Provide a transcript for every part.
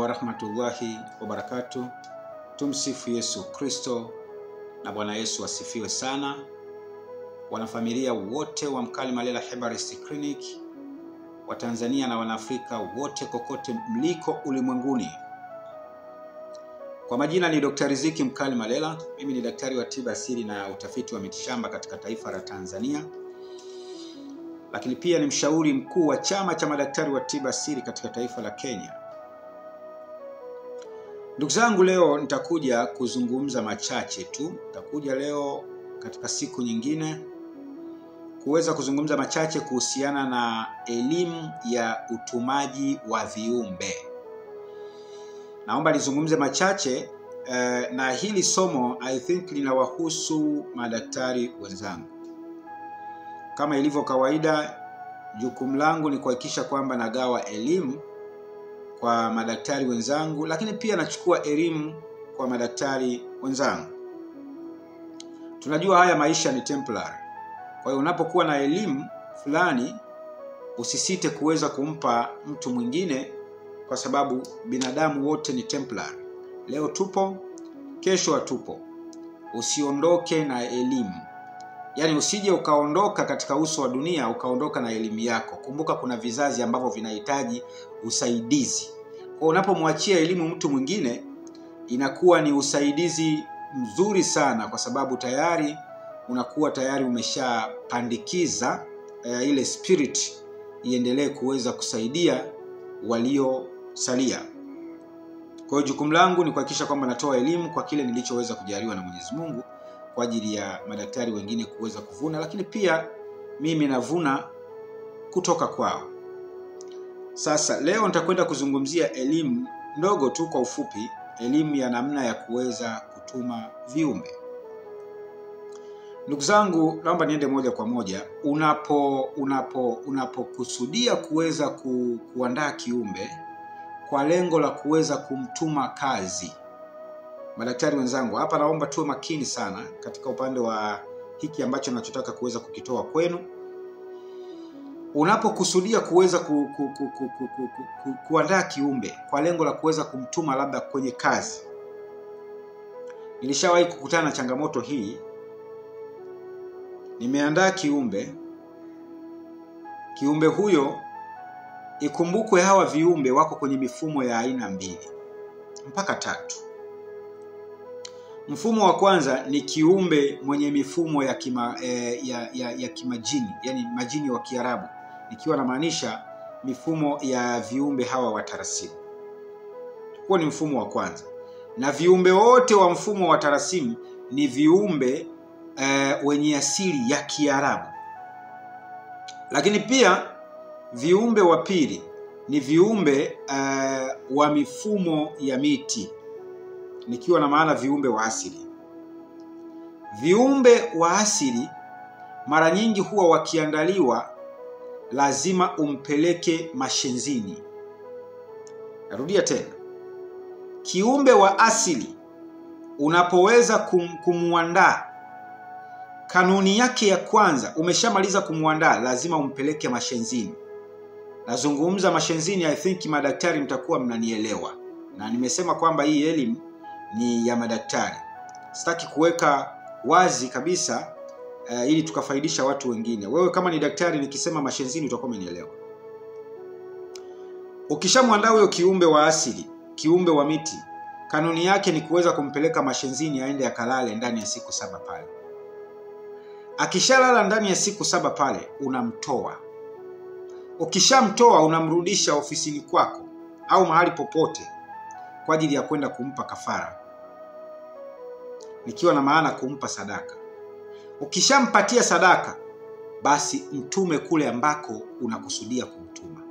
wa rahmatullahi wa barakatuh. Tumsifu Yesu Kristo na Bwana Yesu asifiwe sana. Wanafamilia wote wa Mkali Malela Herbalist Clinic, wa Tanzania na Wanaafrika wote kokote mliko ulimwenguni. Kwa majina ni Dr. Riziki Mkali Malela. Mimi ni daktari wa tiba asili na utafiti wa mitishamba katika taifa la Tanzania. Lakini pia ni mshauri mkuu wa chama cha madaktari wa tiba asili katika taifa la Kenya. Ndugu zangu, leo nitakuja kuzungumza machache tu. Nitakuja leo katika siku nyingine kuweza kuzungumza machache kuhusiana na elimu ya utumaji wa viumbe. Naomba nizungumze machache na hili somo I think linawahusu madaktari wenzangu. Kama ilivyo kawaida, jukumu langu ni kuhakikisha kwamba nagawa elimu kwa madaktari wenzangu, lakini pia nachukua elimu kwa madaktari wenzangu. Tunajua haya maisha ni temporary. Kwa hiyo unapokuwa na elimu fulani, usisite kuweza kumpa mtu mwingine, kwa sababu binadamu wote ni temporary. Leo tupo, kesho hatupo. Usiondoke na elimu. Yaani usije ukaondoka katika uso wa dunia ukaondoka na elimu yako. Kumbuka kuna vizazi ambavyo vinahitaji usaidizi. Kwa unapomwachia elimu mtu mwingine, inakuwa ni usaidizi mzuri sana, kwa sababu tayari unakuwa tayari umeshapandikiza ile spirit iendelee kuweza kusaidia waliosalia. Kwa hiyo jukumu langu ni kuhakikisha kwamba natoa elimu kwa kile nilichoweza kujaliwa na Mwenyezi Mungu kwa ajili ya madaktari wengine kuweza kuvuna, lakini pia mimi navuna kutoka kwao. Sasa leo nitakwenda kuzungumzia elimu ndogo tu kwa ufupi, elimu ya namna ya kuweza kutuma viumbe. Ndugu zangu, naomba niende moja kwa moja. Unapokusudia kuweza kuandaa kiumbe kwa lengo la kuweza kumtuma kazi, madaktari wenzangu, hapa naomba tuwe makini sana katika upande wa hiki ambacho ninachotaka kuweza kukitoa kwenu. Unapokusudia kuweza kuandaa kiumbe kwa lengo la kuweza kumtuma labda kwenye kazi. Nilishawahi kukutana na changamoto hii. Nimeandaa kiumbe. Kiumbe huyo, ikumbukwe hawa viumbe wako kwenye mifumo ya aina 2 mpaka 3. Mfumo wa kwanza ni kiumbe mwenye mifumo ya kimajini, yani majini wa Kiarabu. Nikiwa namaanisha mifumo ya viumbe hawa wa tarasimu. Huo ni mfumo wa kwanza. Na viumbe wote wa mfumo wa tarasimu ni viumbe wenye asili ya Kiarabu. Lakini pia viumbe wa pili ni viumbe wa mifumo ya miti, nikiwa na maana viumbe wa asili. Viumbe wa asili mara nyingi huwa wakiandaliwa lazima umpeleke mashenzini. Narudia tena. Kiumbe wa asili unapoweza kumuandaa, kanuni yake ya kwanza, umeshamaliza kumuandaa, lazima umpeleke mashenzini. Nazungumza mashenzini, I think madaktari mtakuwa mnanielewa. Na nimesema kwamba hii elimu ni ya madaktari. Sitaki kuweka wazi kabisa ili tukafaidisha watu wengine. Wewe kama ni daktari nikisema mashenzini utakuwa umenielewa. Ukishamwandaa huyo kiumbe wa asili, kiumbe wa miti, kanuni yake ni kuweza kumpeleka mashenzini aende akalale ndani ya siku 7 pale. Akishalala ndani ya siku 7 pale, unamtoa. Ukishamtoa unamrudisha ofisini kwako au mahali popote kwa ajili ya kwenda kumpa kafara. Nikiwa na maana kumpa sadaka. Ukishampatia sadaka, basi mtume kule ambako unakusudia kumtuma.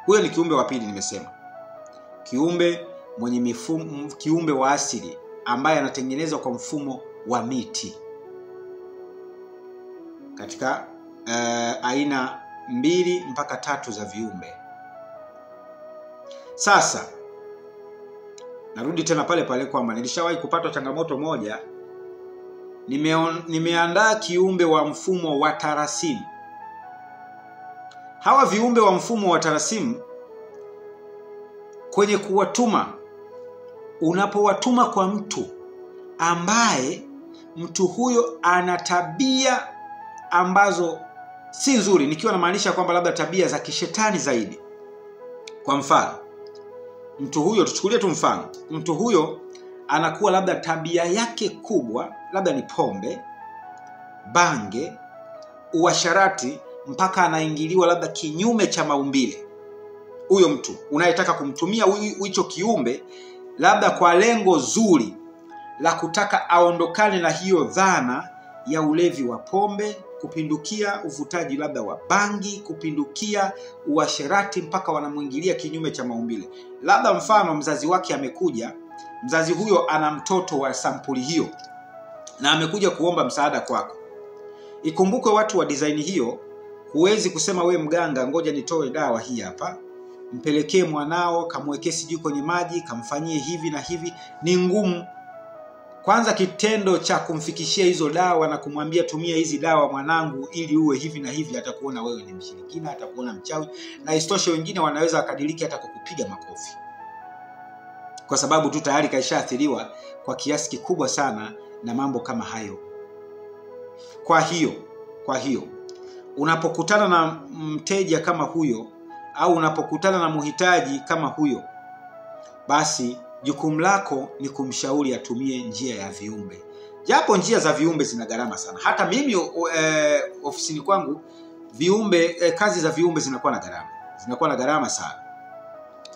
Huyo ni kiumbe wa pili nimesema. Kiumbe mwenye mifumo, kiumbe wa asili ambaye anatengenezwa kwa mfumo wa miti. Katika aina 2 mpaka 3 za viumbe. Sasa narudi tena pale pale kwamba nilishawahi kupata changamoto moja. Nimeandaa kiumbe wa mfumo wa tarasimu. Hawa viumbe wa mfumo wa tarasimu kwenye kuwatuma, unapowatuma kwa mtu ambaye mtu huyo ana tabia ambazo si nzuri, nikiwa namaanisha kwamba labda tabia za kishetani zaidi. Kwa mfano, mtu huyo, tuchukulie tu mfano, mtu huyo anakuwa labda tabia yake kubwa labda ni pombe, bange, uasharati, mpaka anaingiliwa labda kinyume cha maumbile. Huyo mtu unayetaka kumtumia hicho kiumbe labda kwa lengo zuri la kutaka aondokane na hiyo dhana ya ulevi wa pombe, kupindukia uvutaji labda wa bangi, kupindukia uasherati, mpaka wanamuingilia kinyume cha maumbile. Labda mfano mzazi wake amekuja, mzazi huyo ana mtoto wa sampuli hiyo na amekuja kuomba msaada kwako. Ikumbukwe watu wa design hiyo, huwezi kusema we mganga, ngoja nitoe dawa hii hapa, mpelekee mwanao, kamwekee sijui kwenye maji, kamfanyie hivi na hivi. Ni ngumu. Kwanza kitendo cha kumfikishia hizo dawa na kumwambia tumia hizi dawa mwanangu ili uwe hivi na hivi, atakuona wewe ni mshirikina, atakuona mchawi, na istoshe wengine wanaweza akadiriki hata kukupiga makofi, kwa sababu tu tayari kaishaathiriwa kwa kiasi kikubwa sana na mambo kama hayo. Kwa hiyo unapokutana na mteja kama huyo, au unapokutana na muhitaji kama huyo, basi jukumu lako ni kumshauri atumie njia ya viumbe. Japo njia za viumbe zina gharama sana. Hata mimi ofisini kwangu kazi za viumbe zinakuwa na gharama. Zinakuwa na gharama sana.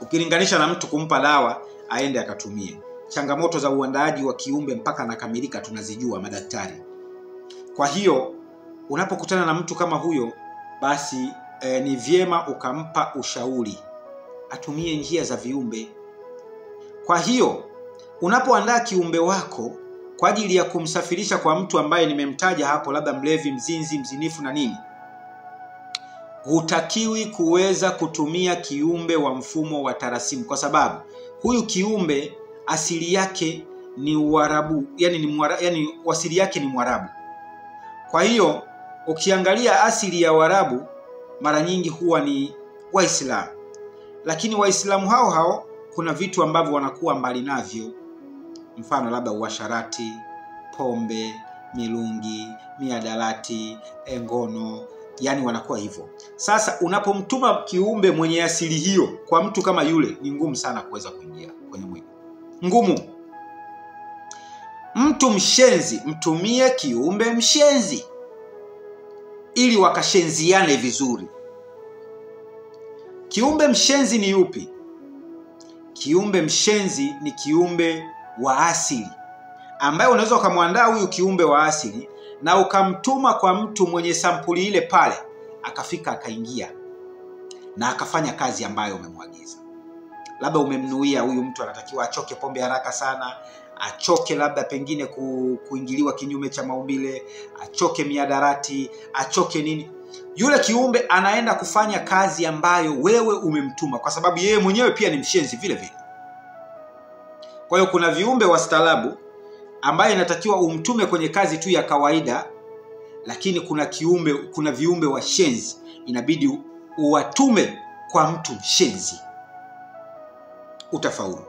Ukilinganisha na mtu kumpa dawa aende akatumie. Changamoto za uandaaji wa kiumbe mpaka anakamilika tunazijua madaktari. Kwa hiyo unapokutana na mtu kama huyo, basi ni vyema ukampa ushauri atumie njia za viumbe. Kwa hiyo unapoandaa kiumbe wako kwa ajili ya kumsafirisha kwa mtu ambaye nimemtaja hapo, labda mlevi, mzinzi, mzinifu na nini, hutakiwi kuweza kutumia kiumbe wa mfumo wa tarasimu, kwa sababu huyu kiumbe asili yake ni Uarabu, yani asili yake ni Mwarabu. Kwa hiyo ukiangalia asili ya Waarabu mara nyingi huwa ni Waislamu, lakini Waislamu hao kuna vitu ambavyo wanakuwa mbali navyo, mfano labda uasharati, pombe, milungi, miadarati, ngono, yani wanakuwa hivyo. Sasa unapomtuma kiumbe mwenye asili hiyo kwa mtu kama yule, ni ngumu sana kuweza kuingia kwenye mwili. Ngumu. Mtu mshenzi, mtumie kiumbe mshenzi ili wakashenziane vizuri. Kiumbe mshenzi ni yupi? Kiumbe mshenzi ni kiumbe wa asili, ambaye unaweza ukamwandaa huyu kiumbe wa asili na ukamtuma kwa mtu mwenye sampuli ile pale, akafika akaingia na akafanya kazi ambayo umemwagiza. Labda umemnuia huyu mtu anatakiwa achoke pombe haraka sana, achoke labda pengine kuingiliwa kinyume cha maumbile, achoke miadarati, achoke nini. Yule kiumbe anaenda kufanya kazi ambayo wewe umemtuma, kwa sababu yeye mwenyewe pia ni mshenzi vile vile. Kwa hiyo kuna viumbe wastaarabu ambaye inatakiwa umtume kwenye kazi tu ya kawaida, lakini kuna viumbe washenzi inabidi uwatume kwa mtu mshenzi, utafaulu.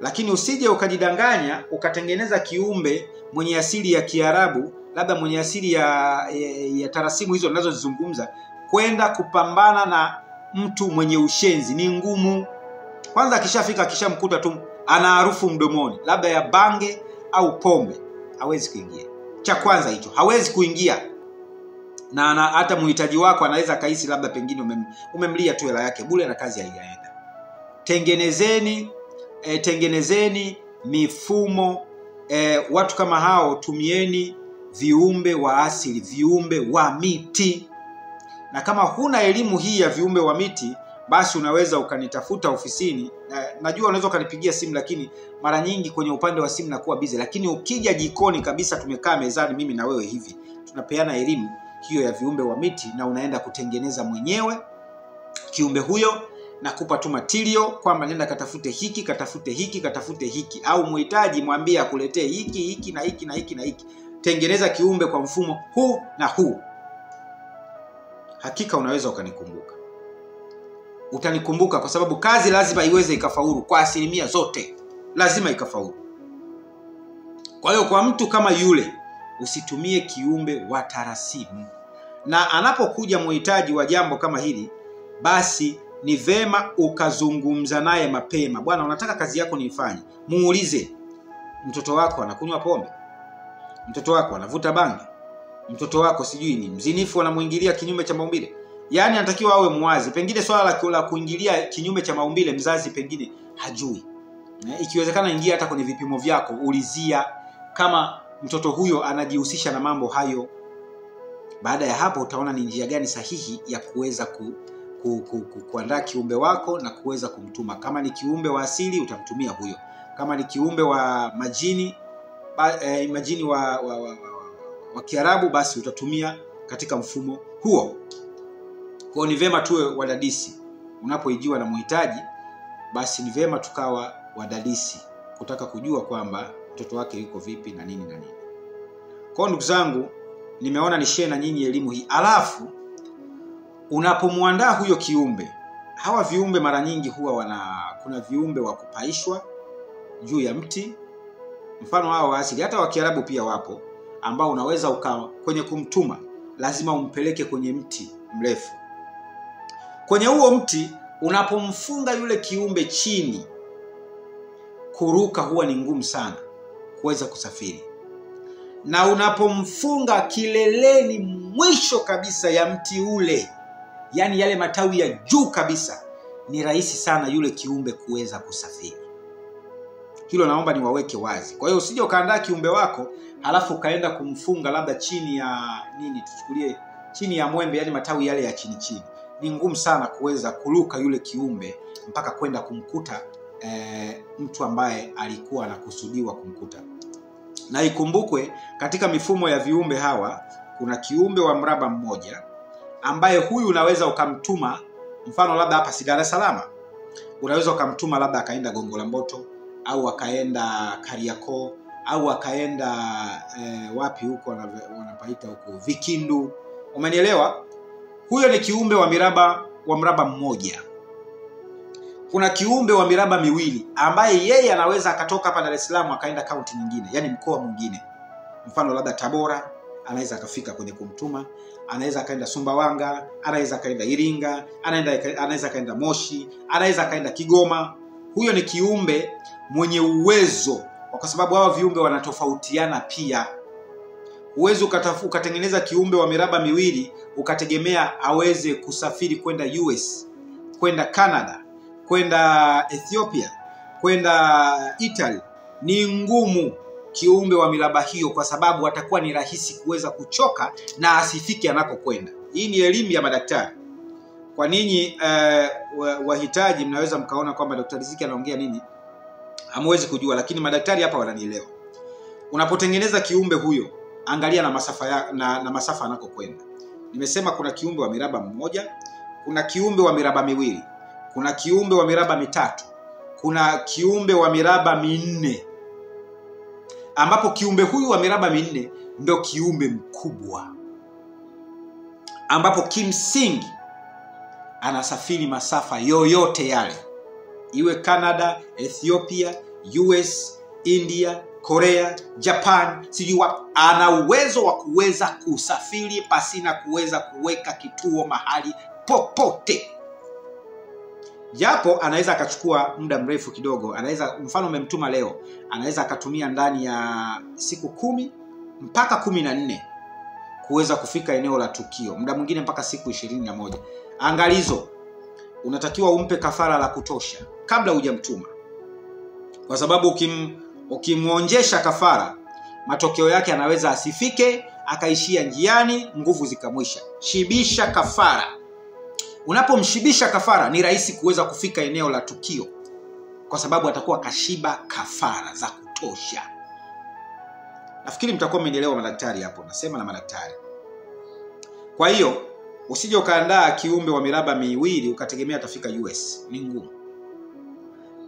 Lakini usije ukajidanganya ukatengeneza kiumbe mwenye asili ya Kiarabu, labda mwenye asili ya tarasimu hizo ninazozizungumza, kwenda kupambana na mtu mwenye ushenzi. Ni ngumu. Kwanza akishamkuta tu ana harufu mdomoni labda ya bange au pombe, hawezi kuingia. Cha kwanza hicho, hawezi kuingia. Na hata muhitaji wako anaweza kaisi labda pengine umemlia tu hela yake bure na kazi haijaenda. Tengenezeni mifumo. Watu kama hao tumieni viumbe wa asili, viumbe wa miti. Na kama huna elimu hii ya viumbe wa miti, basi unaweza ukanitafuta ofisini. Najua unaweza ukanipigia simu, lakini mara nyingi kwenye upande wa simu nakuwa busy. Lakini ukija jikoni kabisa, tumekaa mezani mimi na wewe hivi, tunapeana elimu hiyo ya viumbe wa miti, na unaenda kutengeneza mwenyewe kiumbe huyo. Nakupa tu material kwamba nenda katafute hiki, katafute hiki, katafute hiki, au muhitaji mwambie akuletee hiki na hiki na hiki na hiki. Tengeneza kiumbe kwa mfumo huu na huu. Hakika unaweza ukanikumbuka. utanikumbuka, kwa sababu kazi lazima iweze ikafaulu kwa asilimia zote, lazima ikafaulu. Kwa hiyo kwa mtu kama yule usitumie kiumbe wa tarasimu, na anapokuja muhitaji wa jambo kama hili, basi ni vema ukazungumza naye mapema. Bwana, unataka kazi yako niifanye. Muulize, mtoto wako anakunywa pombe? Mtoto wako anavuta bangi? Mtoto wako sijui ni mzinifu, anamuingilia kinyume cha maumbile? Yaani anatakiwa awe muwazi. Pengine swala la kuingilia kinyume cha maumbile mzazi pengine hajui. Ikiwezekana ingia hata kwenye vipimo vyako, ulizia kama mtoto huyo anajihusisha na mambo hayo. Baada ya hapo utaona ni njia gani sahihi ya kuweza kuandaa kiumbe wako na kuweza kumtuma. Kama ni kiumbe wa asili utamtumia huyo. Kama ni kiumbe wa majini, majini wa Kiarabu, basi utatumia katika mfumo huo. Kwa ni vema tuwe wadadisi. Unapoijiwa na muhitaji, basi ni vema tukawa wadadisi kutaka kujua kwamba mtoto wake yuko vipi na nini na nini. Kwa ndugu zangu, nimeona ni share na nyinyi elimu hii. Alafu unapomwandaa huyo kiumbe, hawa viumbe mara nyingi huwa kuna viumbe wa kupaishwa juu ya mti. Mfano hao wa asili, hata wa Kiarabu pia wapo, ambao unaweza kwenye kumtuma lazima umpeleke kwenye mti mrefu. Kwenye huo mti unapomfunga yule kiumbe chini, kuruka huwa ni ngumu sana kuweza kusafiri. Na unapomfunga kileleni mwisho kabisa ya mti ule, yani yale matawi ya juu kabisa, ni rahisi sana yule kiumbe kuweza kusafiri. Hilo naomba niwaweke wazi. Kwa hiyo usije ukaandaa kiumbe wako halafu kaenda kumfunga labda chini ya nini, tuchukulie chini ya mwembe, yani matawi yale ya chini chini. Ni ngumu sana kuweza kuruka yule kiumbe mpaka kwenda kumkuta mtu ambaye alikuwa anakusudiwa kumkuta. Na ikumbukwe katika mifumo ya viumbe hawa kuna kiumbe wa mraba mmoja ambaye huyu unaweza ukamtuma. Mfano labda hapa si Dar es Salaam, unaweza ukamtuma labda akaenda Gongo la Mboto, au akaenda Kariakoo, au akaenda wapi huko wanapaita huko Vikindu. Umenielewa? Huyo ni kiumbe wa mraba mmoja. Kuna kiumbe wa miraba miwili ambaye yeye anaweza akatoka hapa Dar es Salaam akaenda kaunti nyingine, yani mkoa mwingine. Mfano labda Tabora, anaweza akafika kwenye kumtuma, anaweza akaenda Sumbawanga, anaweza akaenda Iringa, anaweza akaenda Moshi, anaweza akaenda Kigoma. Huyo ni kiumbe mwenye uwezo, kwa sababu hawa viumbe wanatofautiana pia. Uwezo ukatengeneza kiumbe wa miraba miwili ukategemea aweze kusafiri kwenda US, kwenda Canada, kwenda Ethiopia, kwenda Italy, ni ngumu kiumbe wa miraba hiyo, kwa sababu atakuwa ni rahisi kuweza kuchoka na asifike anakokwenda. Hii ni elimu ya madaktari. Kwa ninyi wahitaji mnaweza mkaona kwamba Dr. Riziki anaongea nini, hamwezi kujua, lakini madaktari hapa wananielewa. Unapotengeneza kiumbe huyo, angalia na masafa na masafa anakokwenda. Nimesema kuna kiumbe wa miraba mmoja, kuna kiumbe wa miraba miwili, kuna kiumbe wa miraba mitatu, kuna kiumbe wa miraba minne, ambapo kiumbe huyu wa miraba minne ndio kiumbe mkubwa, ambapo kimsingi anasafiri masafa yoyote yale, iwe Canada, Ethiopia, US, India, Korea, Japan, sijui wapi. Ana uwezo wa kuweza kusafiri pasina kuweza kuweka kituo mahali popote. Japo anaweza akachukua muda mrefu kidogo. Anaweza, mfano umemtuma leo, anaweza akatumia ndani ya siku 10 mpaka 14 kuweza kufika eneo la tukio. Muda mwingine mpaka siku 21. Angalizo, unatakiwa umpe kafara la kutosha kabla hujamtuma. Kwa sababu ukimwonjesha kafara, matokeo yake anaweza asifike, akaishia njiani, nguvu zikamwisha. Shibisha kafara. Unapomshibisha kafara ni rahisi kuweza kufika eneo la tukio, kwa sababu atakuwa kashiba kafara za kutosha. Nafikiri mtakuwa mmenielewa madaktari hapo, nasema na madaktari. Kwa hiyo usije ukaandaa kiumbe wa miraba miwili ukategemea atafika US, ni ngumu.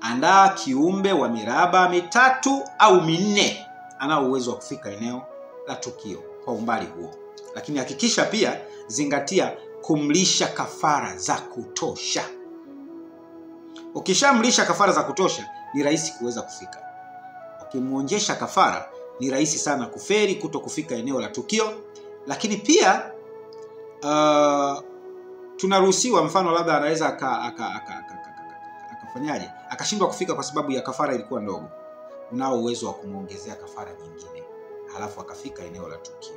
Andaa kiumbe wa miraba mitatu au minne, ana uwezo wa kufika eneo la tukio kwa umbali huo. Lakini hakikisha pia zingatia kumlisha kafara za kutosha. Ukishamlisha kafara za kutosha, ni rahisi kuweza kufika. Ukimuonjesha kafara, ni rahisi sana kuferi, kuto kufika eneo la tukio. Lakini pia tunaruhusiwa, mfano labda anaweza akafanyaje, akashindwa kufika kwa sababu ya kafara ilikuwa ndogo, unao uwezo wa kumuongezea kafara nyingine, halafu akafika eneo la tukio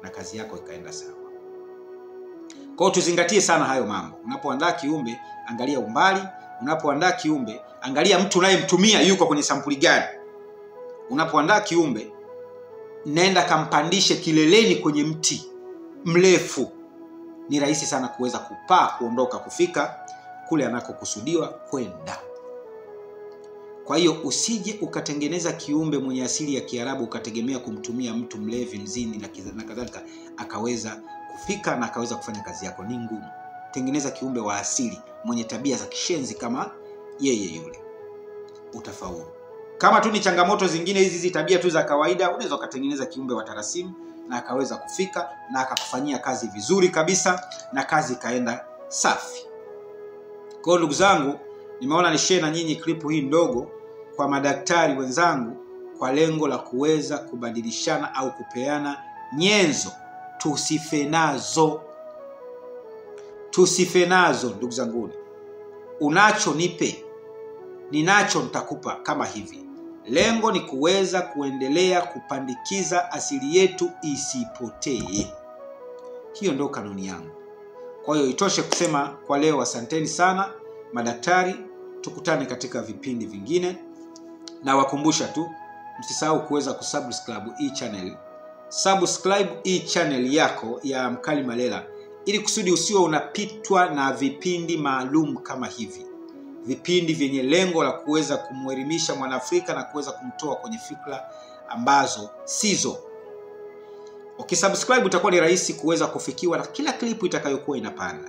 na kazi yako ikaenda sawa. Kwa hiyo tuzingatie sana hayo mambo. Unapoandaa kiumbe, angalia umbali. Unapoandaa kiumbe, angalia mtu unayemtumia yuko kwenye sampuli gani. Unapoandaa kiumbe, nenda kampandishe kileleni kwenye mti mrefu. Ni rahisi sana kuweza kupaa, kuondoka, kufika kule anakokusudiwa kwenda. Kwa hiyo usije ukatengeneza kiumbe mwenye asili ya Kiarabu ukategemea kumtumia mtu mlevi, mzini na kadhalika akaweza kufika na akaweza kufanya kazi yako. Ni ngumu. Tengeneza kiumbe wa asili mwenye tabia za kishenzi kama yeye yule, utafaulu. Kama tu ni changamoto zingine hizi tabia tu za kawaida, unaweza kutengeneza kiumbe wa tarasimu na akaweza kufika na akakufanyia kazi vizuri kabisa na kazi ikaenda safi. Kwa hiyo ndugu zangu, nimeona ni share na nyinyi klipu hii ndogo kwa madaktari wenzangu kwa lengo la kuweza kubadilishana au kupeana nyenzo. Tusife nazo ndugu zangu. Unacho nipe, ninacho nitakupa, kama hivi. Lengo ni kuweza kuendelea kupandikiza asili yetu isipotee. Hiyo ndio kanuni yangu. Kwa hiyo itoshe kusema kwa leo. Asanteni sana madaktari, tukutane katika vipindi vingine. Na wakumbusha tu, msisahau kuweza kusubscribe hii channel. Subscribe hii channel yako ya Mkali Malela, ili kusudi usiwe unapitwa na vipindi maalum kama hivi. Vipindi vyenye lengo la kuweza kumwelimisha Mwanaafrika na kuweza kumtoa kwenye fikra ambazo sizo. Ukisubscribe utakuwa ni rahisi kuweza kufikiwa na kila klipu itakayokuwa inapanda.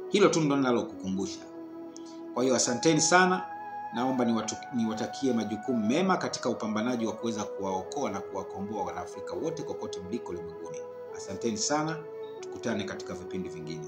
Hilo tu ndio ninalokukumbusha. Kwa hiyo asanteni sana. Naomba niwatakie majukumu mema katika upambanaji wa kuweza kuwaokoa na kuwakomboa Wanaafrika wote kokote mliko ulimwenguni. Asanteni sana. Tukutane katika vipindi vingine.